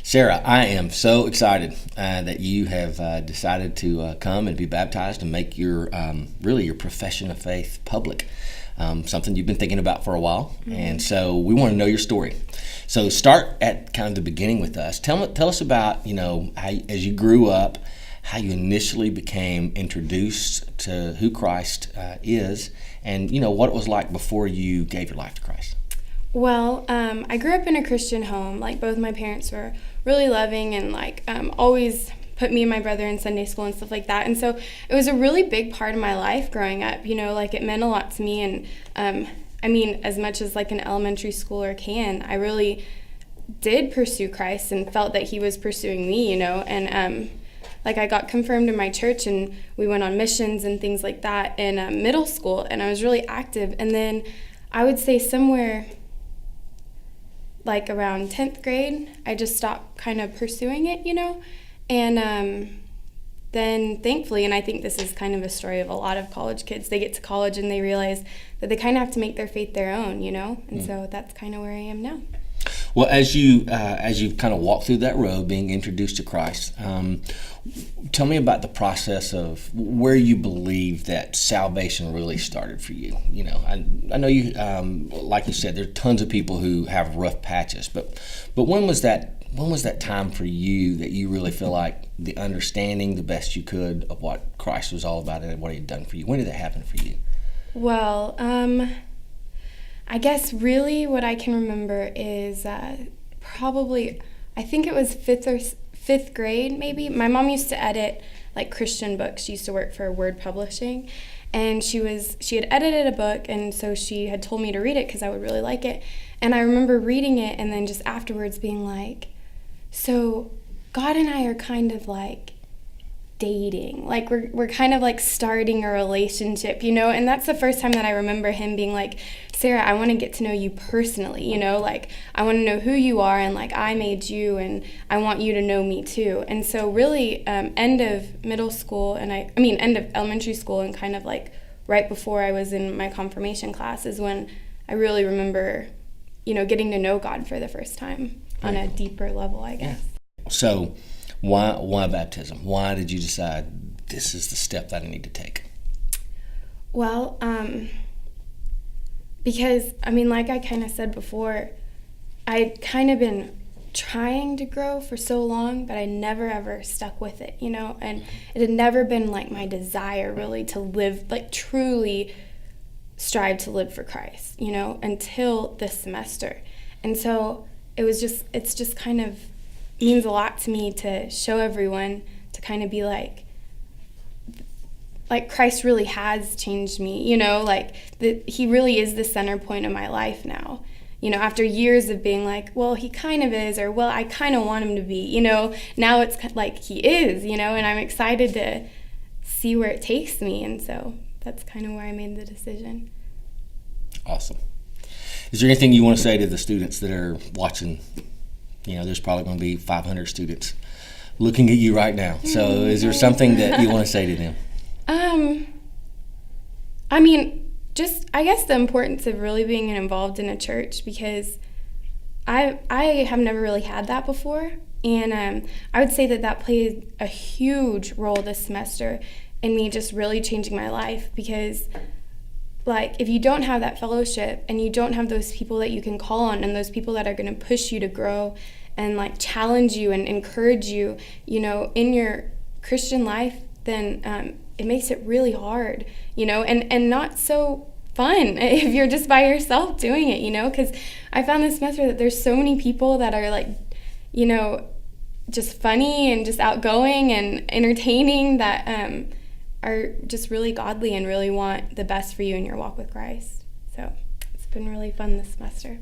Sarah, I am so excited that you have decided to come and be baptized and make your really your profession of faith public. Something you've been thinking about for a while, and so we want to know your story. So start at kind of the beginning with us. Tell us about how as you grew up, how you initially became introduced to who Christ is, and what it was like before you gave your life to Christ. Well, I grew up in a Christian home. Like, both my parents were really loving and always put me and my brother in Sunday school and stuff like that. And so it was a really big part of my life growing up. It meant a lot to me. And as much as an elementary schooler can, I really did pursue Christ and felt that he was pursuing me, And I got confirmed in my church, and we went on missions and things like that in middle school, and I was really active. And then I would say somewhere around 10th grade, I just stopped kind of pursuing it, And then thankfully, and I think this is kind of a story of a lot of college kids, they get to college and they realize that they kind of have to make their faith their own, And so that's kind of where I am now. Well, as you kind of walk through that road, being introduced to Christ, tell me about the process of where you believe that salvation really started for you. I know you, like you said, there are tons of people who have rough patches, but when was that time for you that you really feel like the understanding the best you could of what Christ was all about and what he had done for you? When did that happen for you? Well, I guess really what I can remember is probably, I think it was fifth grade maybe. My mom used to edit Christian books. She used to work for Word Publishing, and she had edited a book, and so she had told me to read it because I would really like it. And I remember reading it and then just afterwards being like, so God and I are kind of dating. We're kind of starting a relationship, And that's the first time that I remember him being like, Sarah, I want to get to know you personally, I want to know who you are, and I made you, and I want you to know me too. And so really end of middle school, and end of elementary school, and kind of right before I was in my confirmation class is when I really remember, getting to know God for the first time on a deeper level, I guess. So why baptism? Why did you decide this is the step that I need to take? Well, because, like I kind of said before, I'd kind of been trying to grow for so long, but I never ever stuck with it, and it had never been my desire really to live, truly strive to live for Christ, until this semester. And so it's just kind of means a lot to me to show everyone, to kind of be like Christ really has changed me, he really is the center point of my life now. After years of being well, he kind of is, or well, I kind of want him to be, now it's he is, and I'm excited to see where it takes me. And so that's kind of where I made the decision. Awesome. Is there anything you want to say to the students that are watching? There's probably going to be 500 students looking at you right now. So is there something that you want to say to them? Just, I guess, the importance of really being involved in a church, because I have never really had that before. And I would say that played a huge role this semester in me just really changing my life, because if you don't have that fellowship and you don't have those people that you can call on, and those people that are going to push you to grow and challenge you and encourage you, in your Christian life, then it makes it really hard, and not so fun if you're just by yourself doing it, because I found this semester that there's so many people that are just funny and just outgoing and entertaining that are just really godly and really want the best for you in your walk with Christ. So it's been really fun this semester.